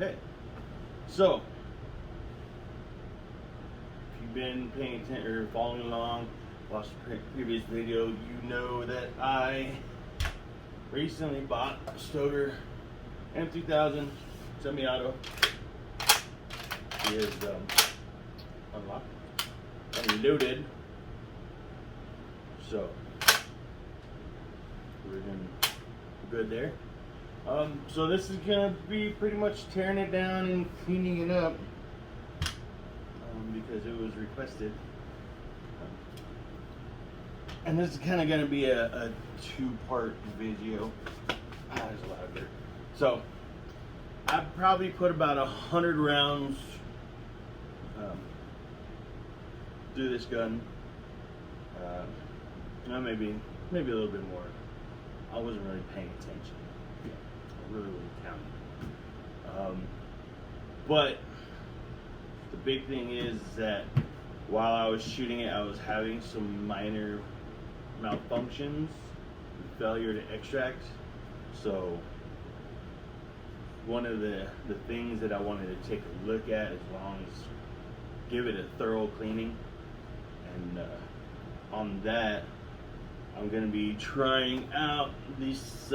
Okay, so if you've been paying attention or following along, watched the previous video, you know that I recently bought a stoeger m3000 semi-auto. It is unlocked and loaded, so we're doing good there. So this is gonna be pretty much tearing it down and cleaning it up because it was requested. And this is kind of gonna be a two-part video. There's a lot of dirt. So I probably put about 100 rounds through this gun. Maybe a little bit more. I wasn't really paying attention. I really wasn't counting. But the big thing is that while I was shooting it, I was having some minor malfunctions, failure to extract. So one of the things that I wanted to take a look at, as long as give it a thorough cleaning, and on that I'm going to be trying out this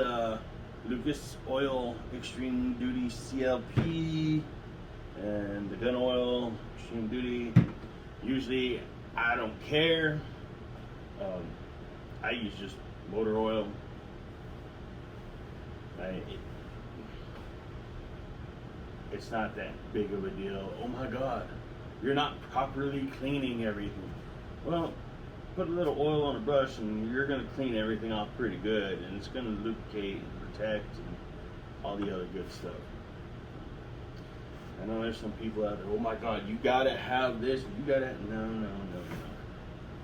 Lucas Oil Extreme Duty CLP and the gun oil Extreme Duty. Usually I don't care. I use just motor oil. It's not that big of a deal. Oh my God, you're not properly cleaning everything. Well, put a little oil on a brush and you're going to clean everything off pretty good, and it's going to lubricate and protect and all the other good stuff. I know there's some people out there, oh my God, you gotta have this, you gotta, no.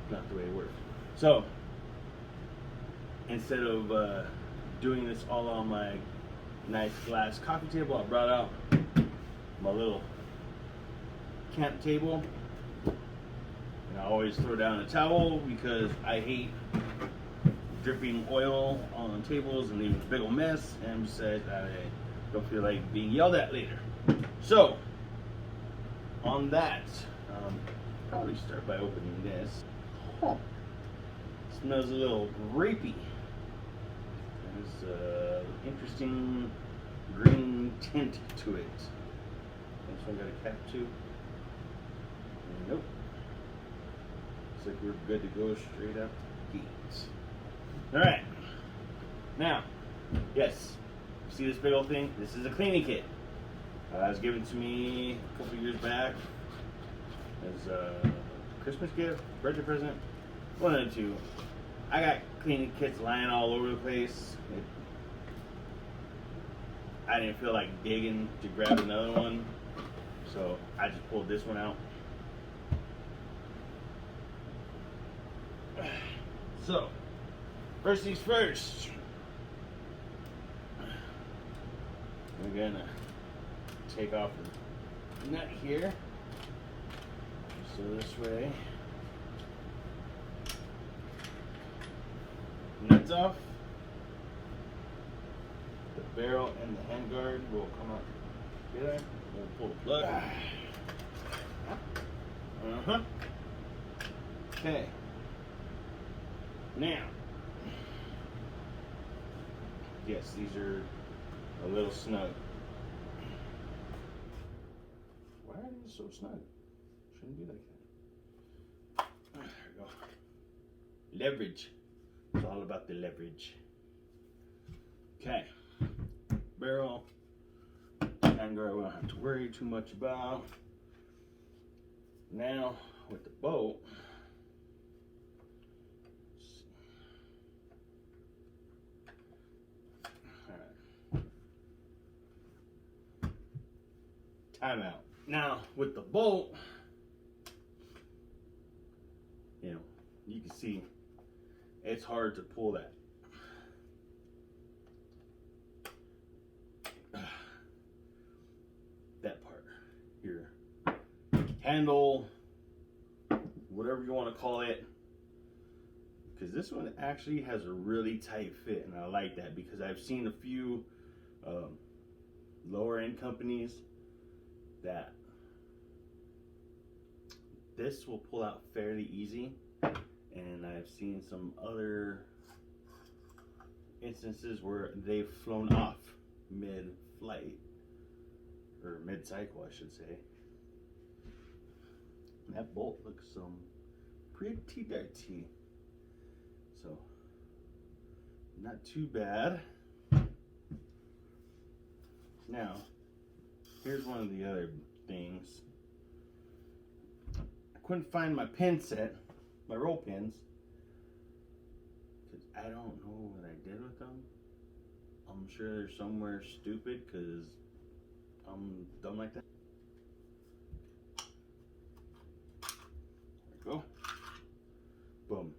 Not the way it works. So instead of doing this all on my nice glass coffee table, I brought out my little camp table, and I always throw down a towel because I hate dripping oil on tables and leaving a big old mess, and besides I don't feel like being yelled at later. So on that, probably start by opening this. Smells a little grapey. There's an interesting green tint to it. This one got a cap too. Nope. Looks like we're good to go straight up the gates. Alright. Now, yes. See this big old thing? This is a cleaning kit. It was given to me a couple years back as a Christmas gift, birthday present, one of the two. I got cleaning kits lying all over the place. I didn't feel like digging to grab another one, so I just pulled this one out. So, first things first, we're gonna take off the nut here, so this way nuts off, the barrel and the handguard will come out together. We'll pull the plug. Okay, now yes, these are a little snug. Why are these so snug? Shouldn't be like that. There we go. Leverage. It's all about the leverage. Okay. Barrel. Handguard we don't have to worry too much about. Now with the bolt. Timeout. Now with the bolt, you can see it's hard to pull that. That part here, handle, whatever you want to call it, because this one actually has a really tight fit, and I like that because I've seen a few lower end companies that this will pull out fairly easy, and I've seen some other instances where they've flown off mid-flight, or mid-cycle I should say. And that bolt looks pretty dirty, so not too bad. Now here's one of the other things. I couldn't find my pin set, my roll pins, because I don't know what I did with them. I'm sure they're somewhere stupid because I'm dumb like that. There we go. Boom.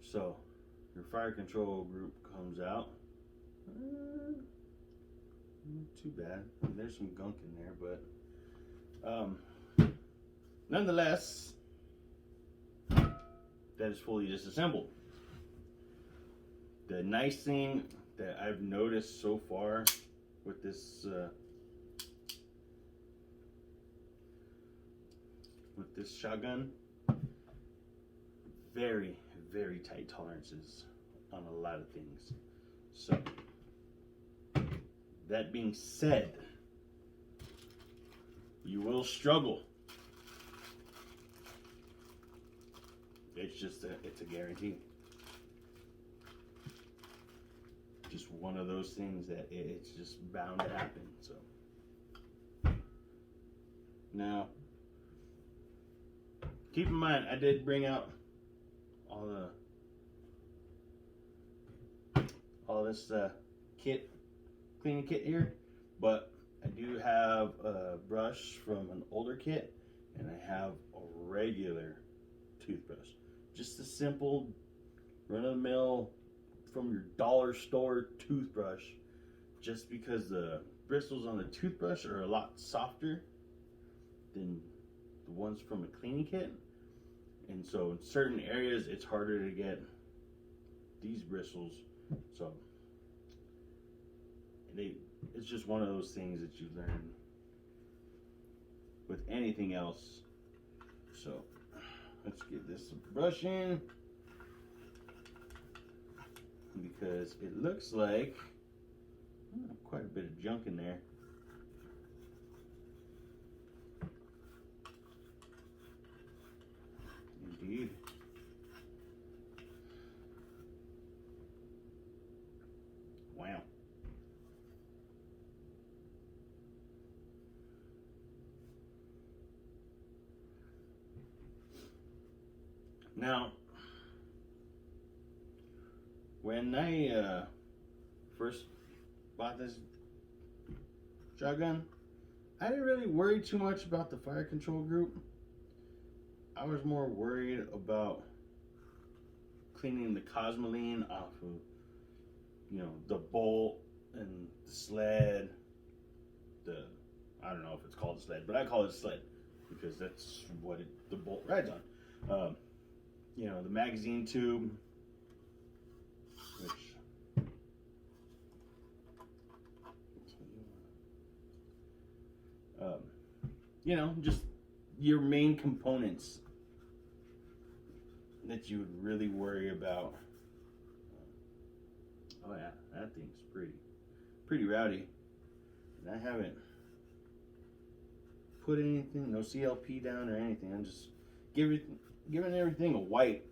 So your fire control group comes out. Not too bad. There's some gunk in there, but nonetheless, that is fully disassembled. The nice thing that I've noticed so far with this shotgun, very, very tight tolerances on a lot of things. So that being said, you will struggle. It's a guarantee. Just one of those things that it's just bound to happen. So now, keep in mind, I did bring out all this kit, cleaning kit here, but I do have a brush from an older kit, and I have a regular toothbrush, just a simple run-of-the-mill from your dollar store toothbrush, just because the bristles on the toothbrush are a lot softer than the ones from a cleaning kit, and so in certain areas it's harder to get these bristles. So it's just one of those things that you learn with anything else. So let's give this some brush in, because it looks like quite a bit of junk in there. Indeed. Wow. Now, when I first bought this shotgun, I didn't really worry too much about the fire control group. I was more worried about cleaning the cosmoline off of, the bolt and the sled. I don't know if it's called a sled, but I call it a sled because that's what the bolt rides on. The magazine tube, which just your main components that you would really worry about. Oh yeah, that thing's pretty rowdy, and I haven't put anything, no CLP down or anything. I'm just giving everything a wipe.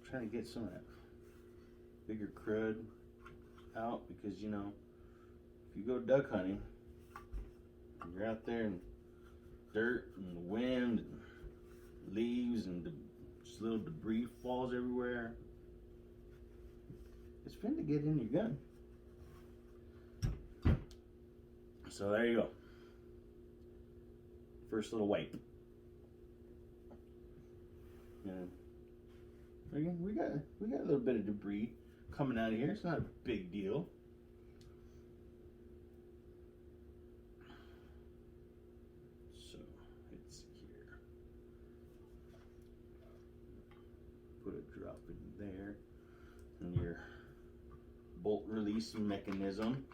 Trying to get some of that bigger crud out, because if you go duck hunting, you're out there in dirt and the wind and leaves and just little debris falls everywhere. It's fun to get in your gun. So there you go. First little wipe. And again, we got a little bit of debris coming out of here. It's not a big deal. So it's here. Put a drop in there. and your bolt release mechanism.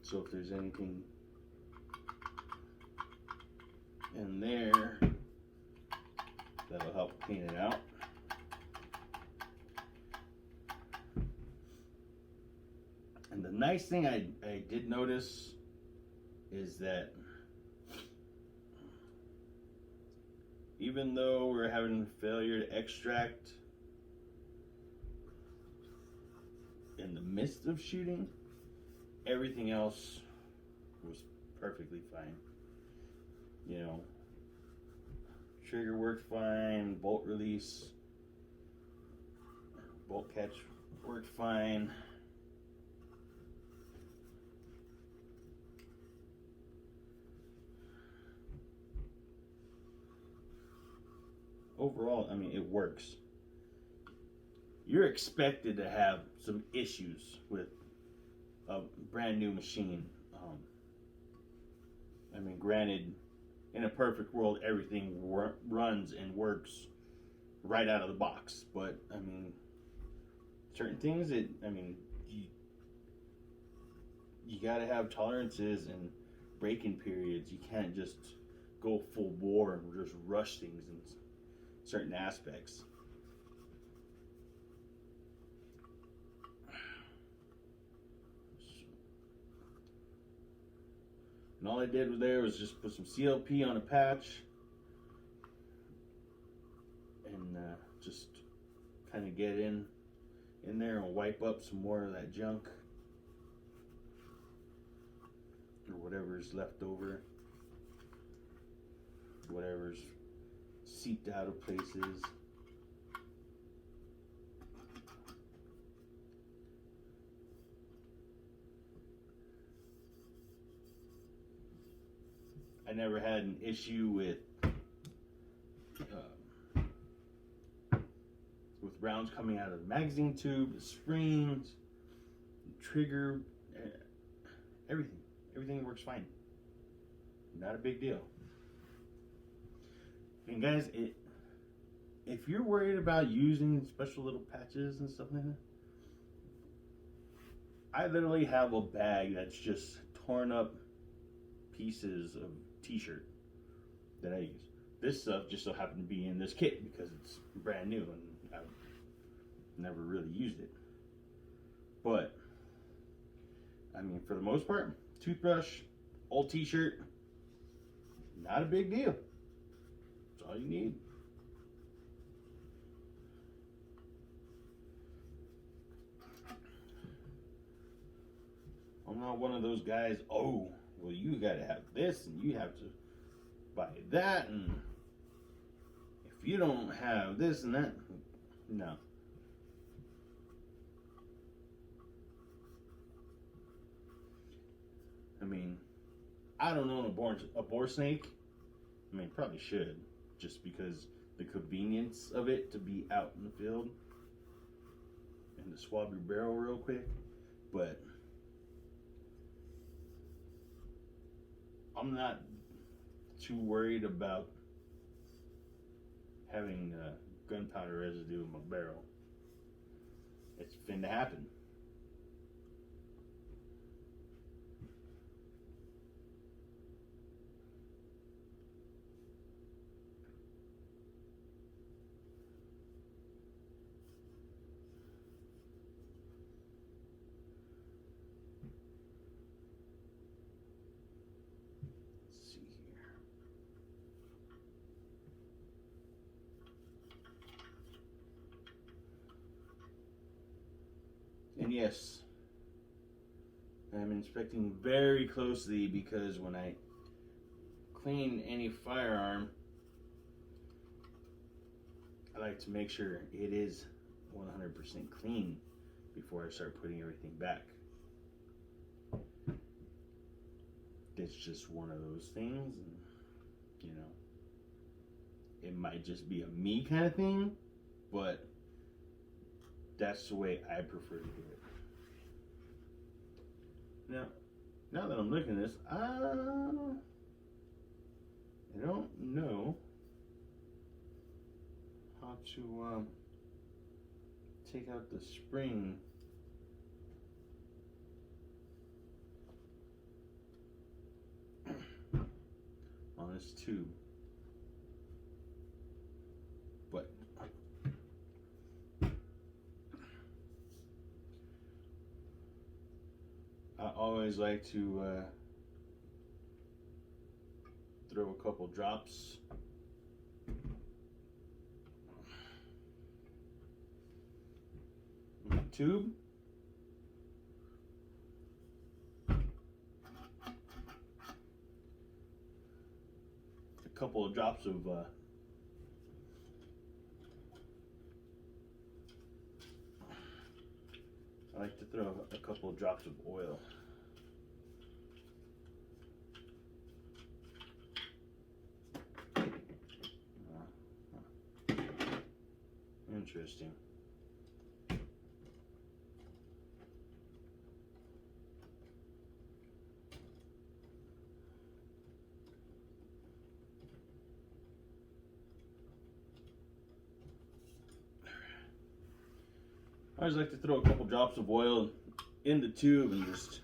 So if there's anything in there, that'll help clean it out. And the nice thing I did notice is that even though we're having failure to extract in the midst of shooting, everything else was perfectly fine. You know, trigger worked fine, bolt release, bolt catch worked fine. Overall, I mean, it works. You're expected to have some issues with a brand new machine. I mean, granted, in a perfect world, everything runs and works right out of the box. But I mean, certain things, you gotta have tolerances and break-in periods. You can't just go full bore and just rush things in certain aspects. And all I did there was just put some CLP on a patch and just kind of get in there and wipe up some more of that junk or whatever's left over, whatever's seeped out of places. I never had an issue with rounds coming out of the magazine tube, the springs, the trigger, everything works fine. Not a big deal. And guys, if you're worried about using special little patches and stuff like that, I literally have a bag that's just torn up pieces of t-shirt that I use. This stuff just so happened to be in this kit because it's brand new and I've never really used it. But I mean, for the most part, toothbrush, old t-shirt, not a big deal. That's all you need. I'm not one of those guys, oh, well, you gotta have this and you have to buy that, and if you don't have this and that, no. I mean, I don't own a bore snake. I mean, probably should, just because the convenience of it to be out in the field and to swab your barrel real quick, but I'm not too worried about having gunpowder residue in my barrel. It's finna happen. And yes, I'm inspecting very closely because when I clean any firearm, I like to make sure it is 100% clean before I start putting everything back. It's just one of those things, and you know, it might just be a me kind of thing, but that's the way I prefer to do it. Now that I'm looking at this, I don't know how to take out the spring on this tube, but I always like to throw a couple drops in the tube. A couple of drops of I like to throw a couple of drops of oil. Interesting. I always like to throw a couple drops of oil in the tube and just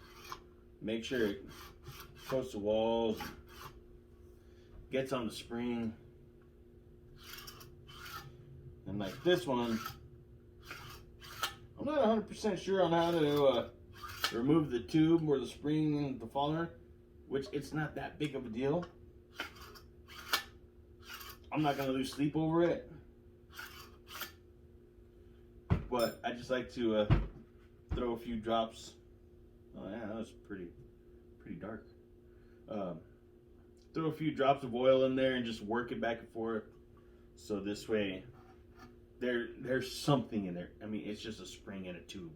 make sure it coats the walls, gets on the spring. And like this one, I'm not 100% sure on how to remove the tube or the spring and the follower, which it's not that big of a deal. I'm not gonna lose sleep over it, but I just like to throw a few drops. Oh yeah, that was pretty dark. Throw a few drops of oil in there and just work it back and forth. So this way, there's something in there. I mean, it's just a spring in a tube.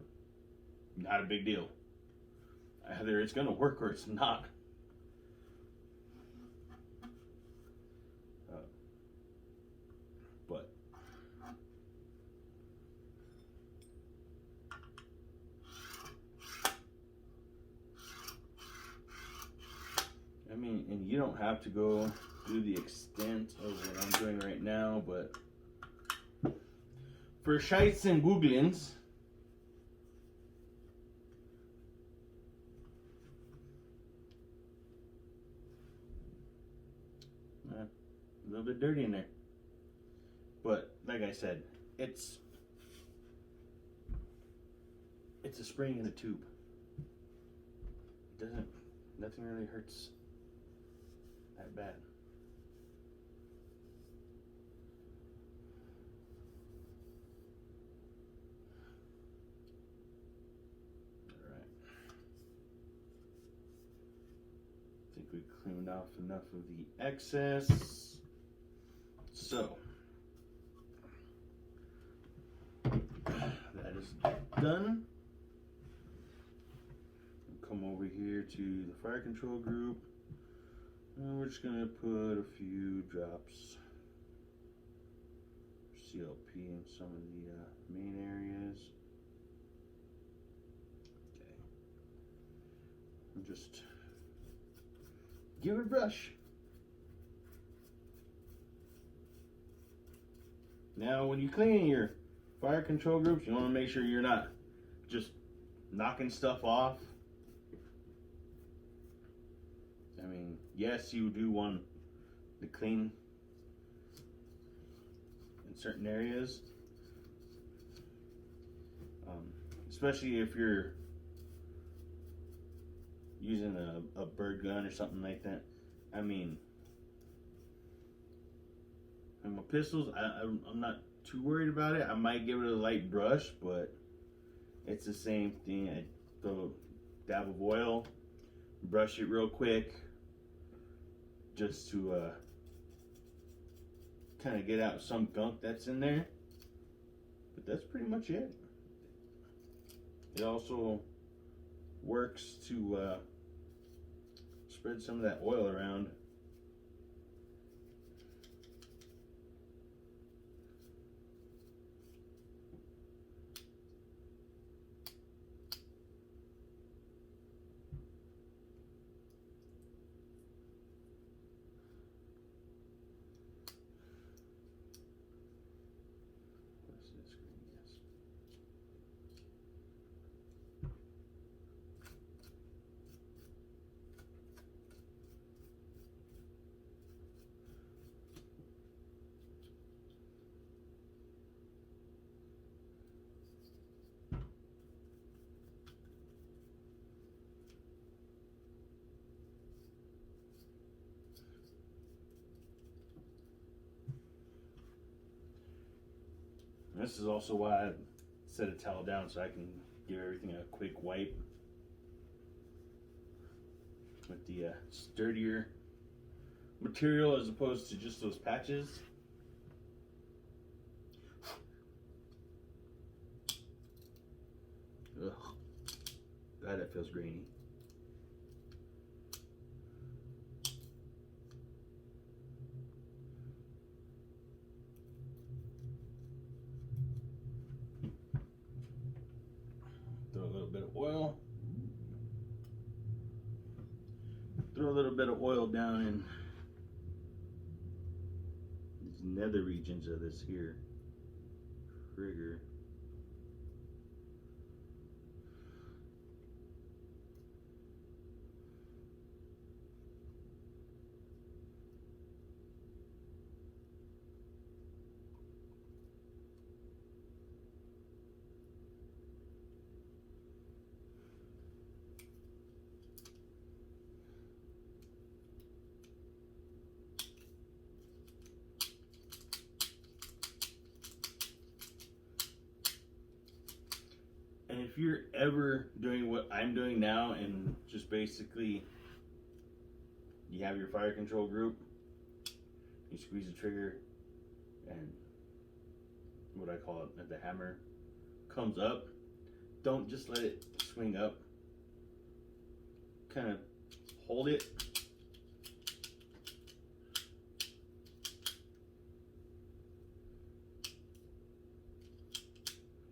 Not a big deal. Either it's gonna work or it's not. But I mean, and you don't have to go do the extent of what I'm doing right now, but for shites and googlins, a little bit dirty in there. But like I said, it's a spring in a tube. Nothing really hurts that bad. All right. I think we cleaned off enough of the excess. So that is done. Come over here to the fire control group, and we're just gonna put a few drops CLP in some of the main areas. Okay, and just give it a brush. Now, when you clean your fire control groups, you want to make sure you're not just knocking stuff off. I mean, yes, you do want to clean in certain areas, especially if you're using a bird gun or something like that. I mean, and my pistols, I'm not too worried about it. I might give it a light brush, but it's the same thing. I throw a dab of oil, brush it real quick, just to kind of get out some gunk that's in there. But that's pretty much it. It also works to spread some of that oil around. this is also why I set a towel down so I can give everything a quick wipe with the sturdier material as opposed to just those patches. Ugh. God, that feels grainy. Throw a little bit of oil. Throw a little bit of oil down in these nether regions of this here trigger. And if you're ever doing what I'm doing now and just basically you have your fire control group, you squeeze the trigger and what I call it, the hammer comes up, don't just let it swing up. Kind of hold it.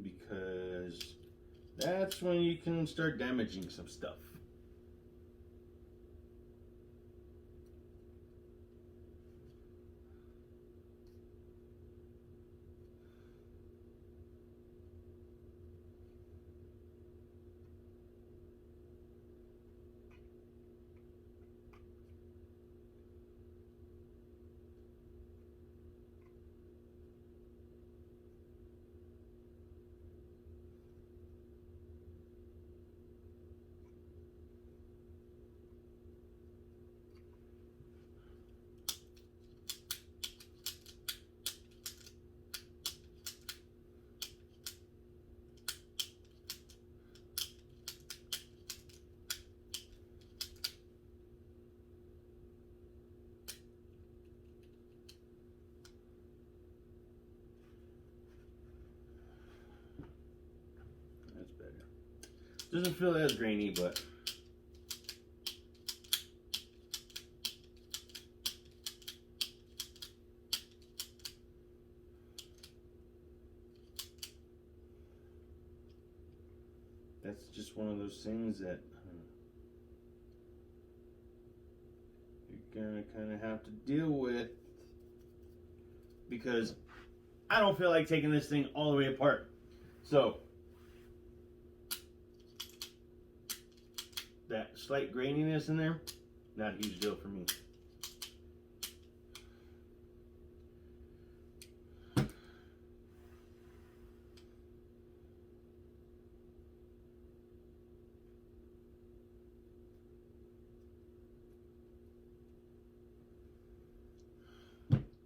Because that's when you can start damaging some stuff. That's better. Doesn't feel as grainy, but that's just one of those things that you're gonna kind of have to deal with, because I don't feel like taking this thing all the way apart. So that slight graininess in there, not a huge deal for me.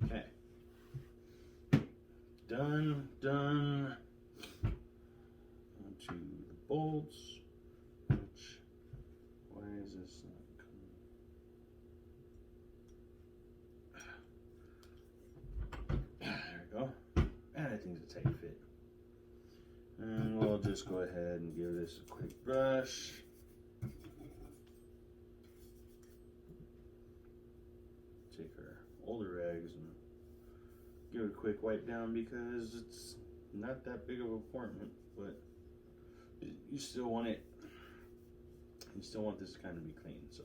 Okay. Done. Onto the bolts. Which, why is this not coming? There we go. And I think it's a tight fit. And we'll just go ahead and give this a quick brush. Take our older rags and give it a quick wipe down, because it's not that big of an appointment, but you still want it. You still want this to kind of be clean, so.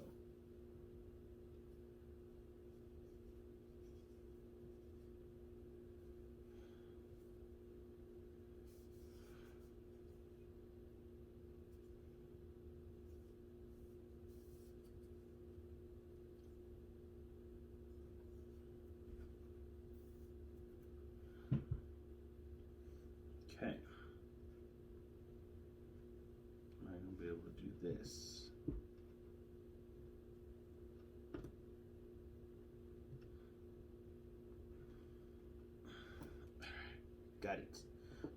Okay. I'm going to be able to do this. Got it.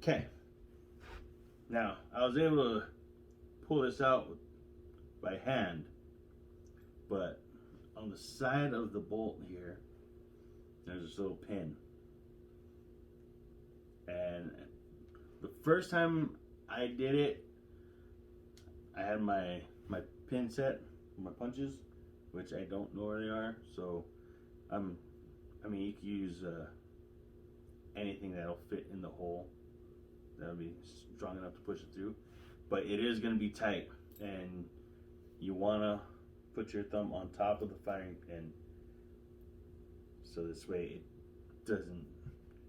Okay. Now, I was able to pull this out by hand, but on the side of the bolt here, there's this little pin. And the first time I did it, I had my pin set, my punches, which I don't know where they are. So, I mean, you could use anything that'll fit in the hole. That'll be strong enough to push it through. But it is going to be tight, and you want to put your thumb on top of the firing pin, so this way it doesn't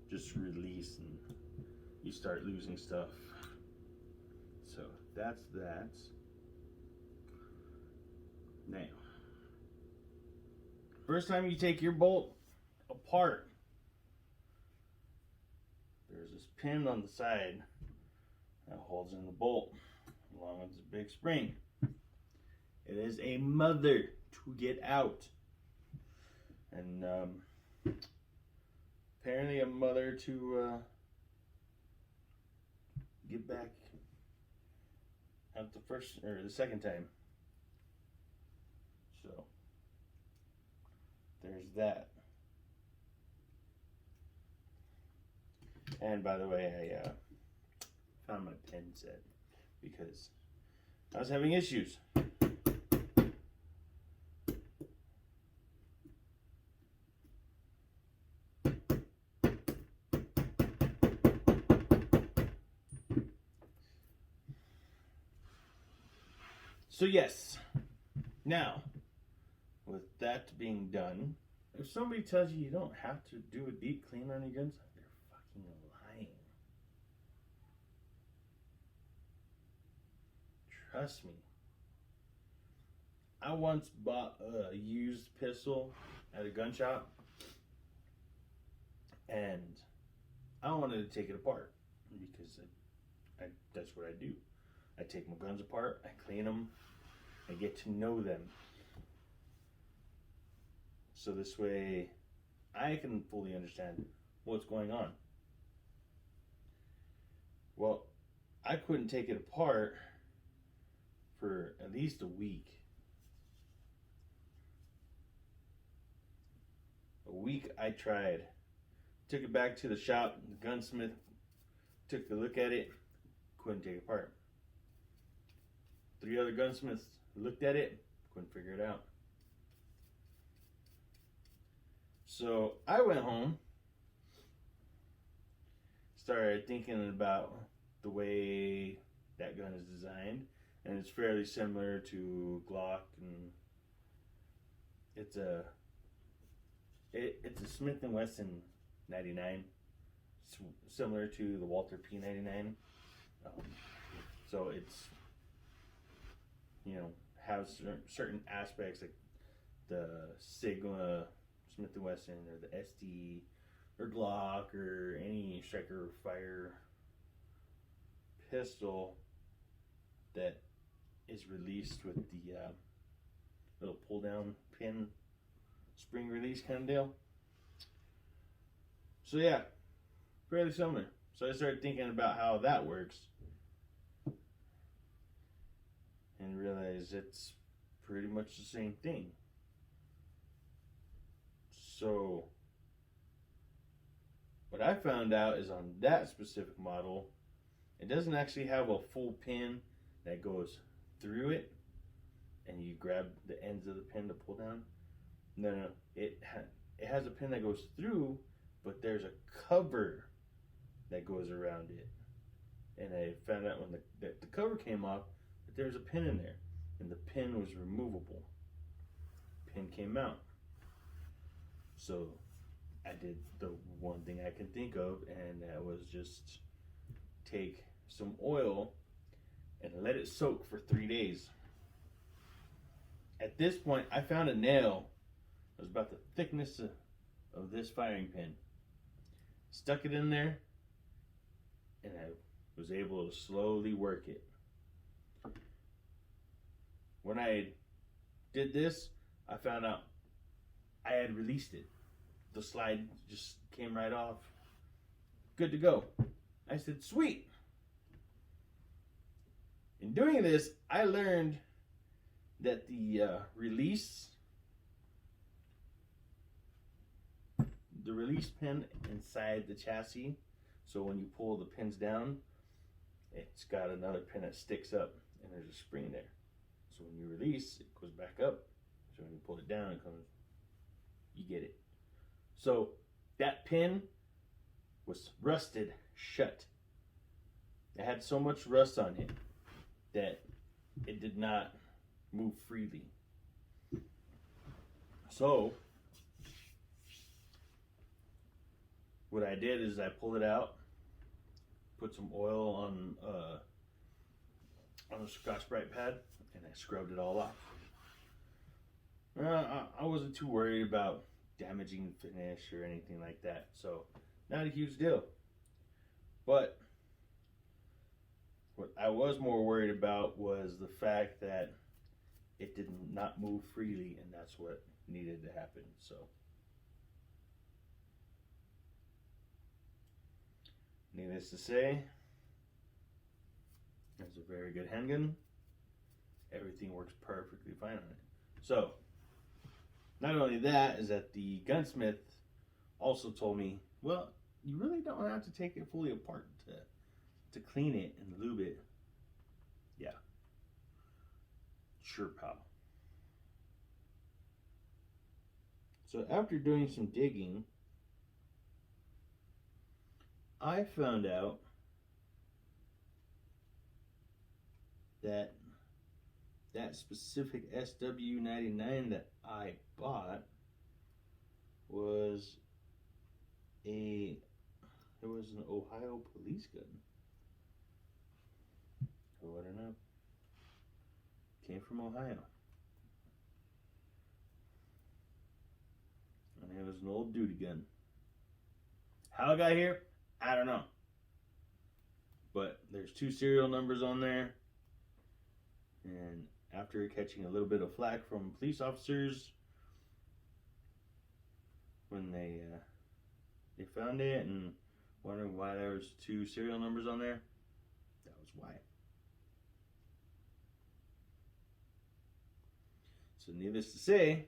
just release and you start losing stuff. So that's that. Now, first time you take your bolt apart, there's this pin on the side that holds in the bolt along with this big spring. It is a mother to get out, and apparently a mother to get back out the first or the second time. So there's that. And by the way, I found my pin set because I was having issues. So yes, now with that being done, if somebody tells you you don't have to do a deep clean on your guns, they're fucking lying. Trust me. I once bought a used pistol at a gun shop, and I wanted to take it apart because that's what I do. I take my guns apart, I clean them, I get to know them. So this way, I can fully understand what's going on. Well, I couldn't take it apart for at least a week. A week I tried. Took it back to the shop, the gunsmith took a look at it, couldn't take it apart. 3 other gunsmiths looked at it, couldn't figure it out. So I went home, started thinking about the way that gun is designed, and it's fairly similar to Glock, and it's a Smith & Wesson 99, similar to the Walther P99. So it's, has certain aspects like the Sigma Smith & Wesson or the SD or Glock or any striker fire pistol that is released with the little pull down pin spring release kind of deal. So yeah, fairly similar. So I started thinking about how that works and realized it's pretty much the same thing. So what I found out is on that specific model, it doesn't actually have a full pin that goes through it and you grab the ends of the pin to pull down. No. It has a pin that goes through, but there's a cover that goes around it. And I found out when the cover came off that there's a pin in there, and the pin was removable. Pin came out. So I did the one thing I can think of, and that was just take some oil and let it soak for 3 days. At this point, I found a nail that was about the thickness of this firing pin. Stuck it in there, and I was able to slowly work it. When I did this, I found out I had released it. The slide just came right off. Good to go. I said, sweet. In doing this, I learned that the release pin inside the chassis, so when you pull the pins down, it's got another pin that sticks up and there's a spring there. So when you release, it goes back up. So when you pull it down, it comes, you get it. So that pin was rusted shut. It had so much rust on it that it did not move freely. So what I did is I pulled it out, put some oil on a Scotch-Brite pad, and I scrubbed it all off. I wasn't too worried about damaging the finish or anything like that, so not a huge deal. But what I was more worried about was the fact that it did not move freely, and that's what needed to happen. So needless to say, it's a very good handgun. Everything works perfectly fine on it. So not only that, is that the gunsmith also told me, well, you really don't have to take it fully apart to clean it and lube it. Yeah. Sure, pal. So after doing some digging, I found out that that specific SW99 that I bought was an Ohio police gun. Oh, I don't know. Came from Ohio. And it was an old duty gun. How it got here, I don't know. But there's 2 serial numbers on there. And after catching a little bit of flack from police officers when they found it and wondering why there was 2 serial numbers on there, that was why. So needless to say,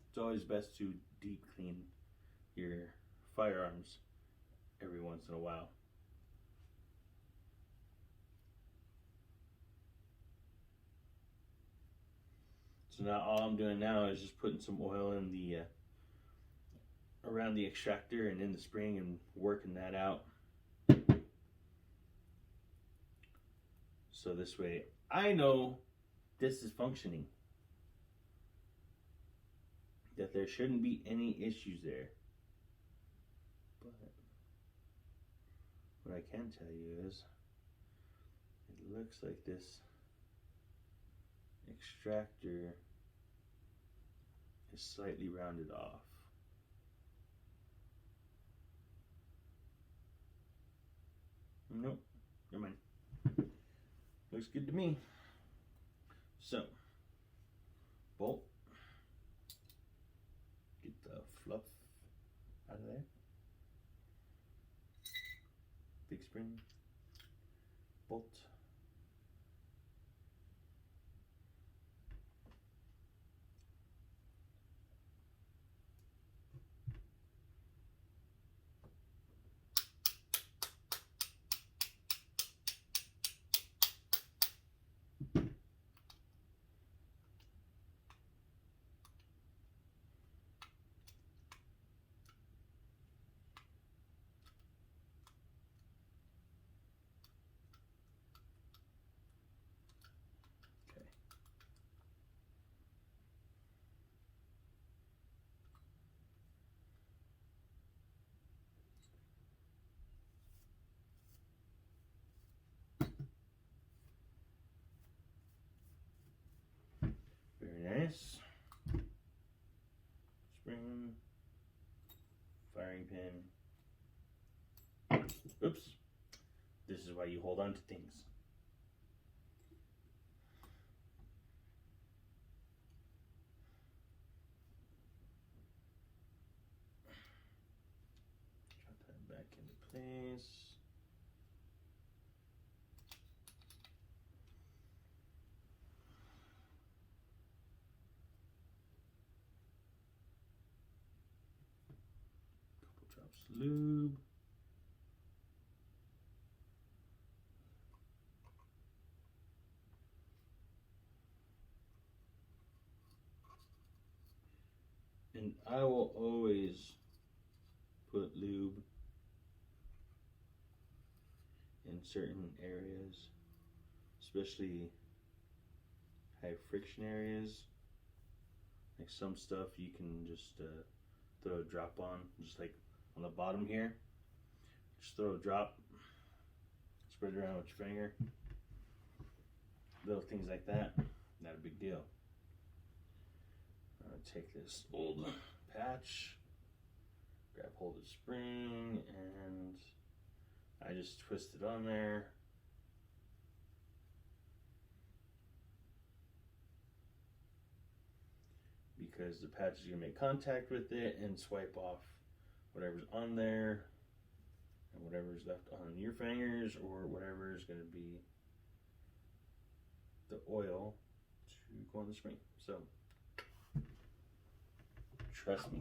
it's always best to deep clean your firearms every once in a while. So now all I'm doing now is just putting some oil in the around the extractor and in the spring and working that out. So this way I know this is functioning, that there shouldn't be any issues there. But what I can tell you is it looks like this extractor is slightly rounded off. Nope, never mind. Looks good to me. So, bolt. Get the fluff out of there. Big spring. Bolt. Very nice. Spring, firing pin. Oops. This is why you hold on to things. Drop that back into place. Couple drops of lube. And I will always put lube in certain areas, especially high friction areas. Like some stuff you can just throw a drop on, just like on the bottom here. Just throw a drop, spread it around with your finger. Little things like that, not a big deal. I'm gonna take this old patch, grab hold of the spring, and I just twist it on there. Because the patch is gonna make contact with it and swipe off whatever's on there and whatever's left on your fingers, or whatever is gonna be the oil to go on the spring. So trust me.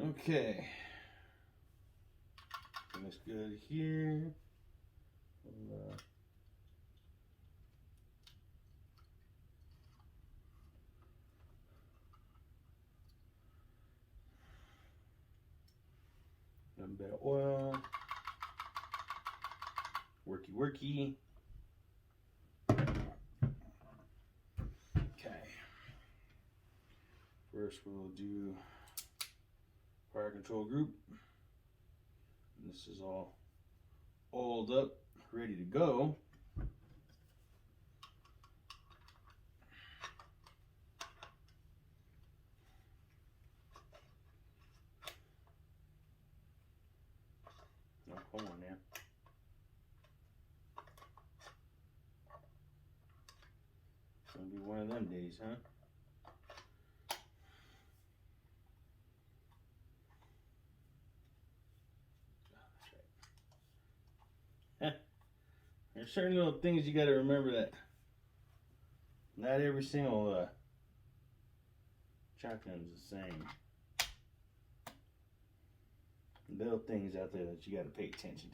Okay. Looks good here. We'll, a bit of oil. Worky, worky. Okay. First we'll do fire control group. And this is all oiled up, ready to go. Oh, hold on now. It's gonna be one of them days, huh? There's certain little things you got to remember, that not every single shotgun is the same. Little things out there that you got to pay attention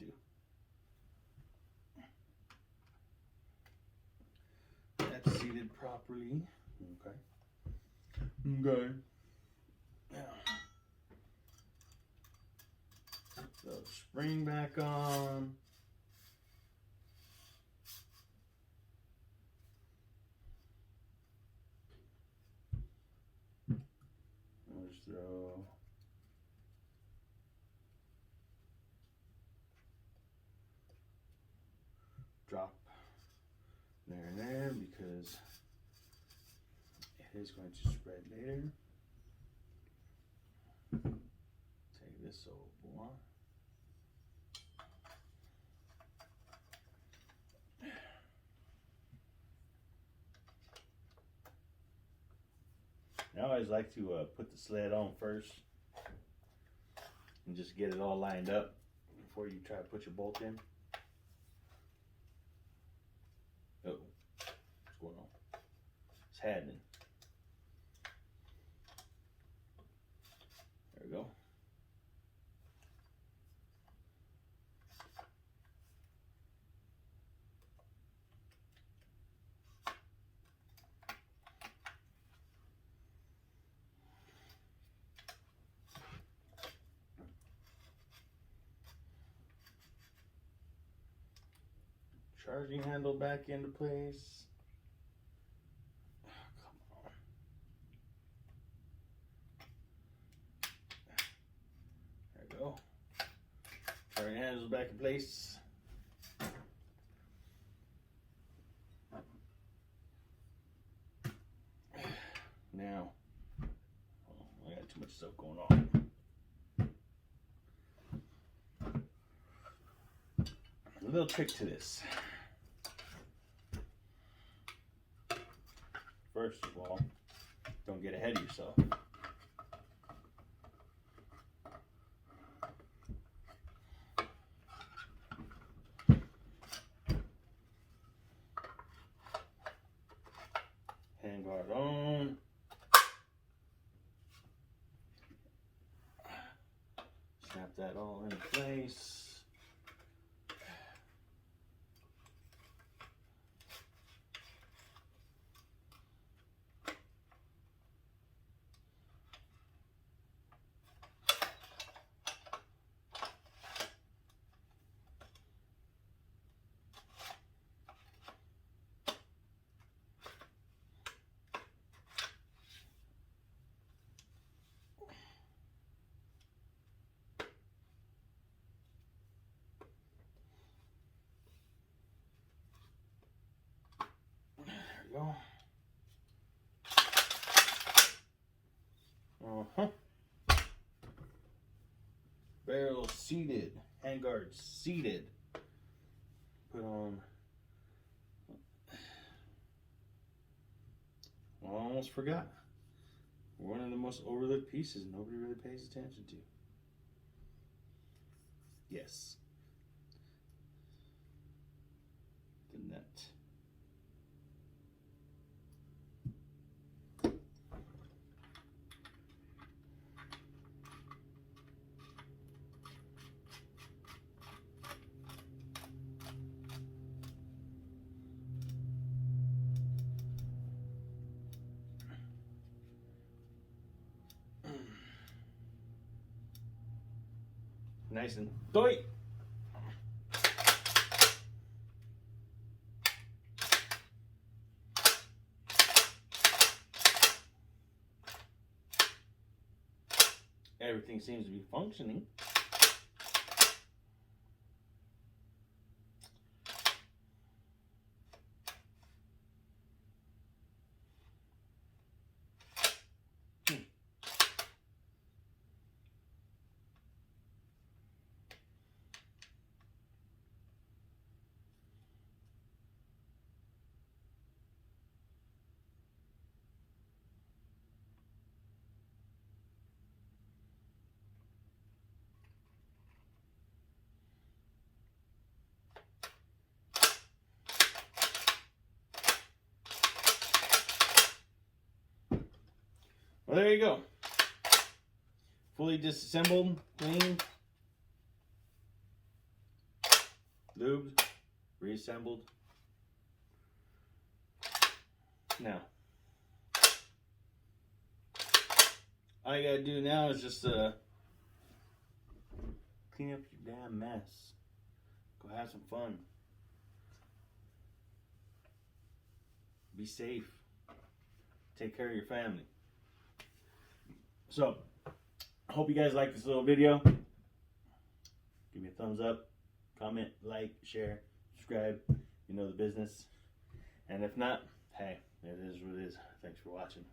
to. That's seated properly. Okay. Okay. Now, throw the spring back on. I'll just throw drop there and there, because it is going to spread later. Take this old boy. I always like to put the sled on first and just get it all lined up before you try to put your bolt in. Oh, what's going on? It's happening. There we go. Charging handle back into place. Oh, come on. There we go. Charging handle's back in place. Now, oh, I got too much stuff going on. A little trick to this. First of all, don't get ahead of yourself. that all in place. Go. Barrel seated, handguard seated. Put on. Well, I almost forgot. One of the most overlooked pieces nobody really pays attention to. Yes. The nut. Nice and tight. Everything seems to be functioning. Well, there you go. Fully disassembled, cleaned, lubed, reassembled. Now, all you gotta do now is just clean up your damn mess. Go have some fun. Be safe. Take care of your family. So, I hope you guys like this little video. Give me a thumbs up, comment, like, share, subscribe. You know the business. And if not, hey, it is what it is. Thanks for watching.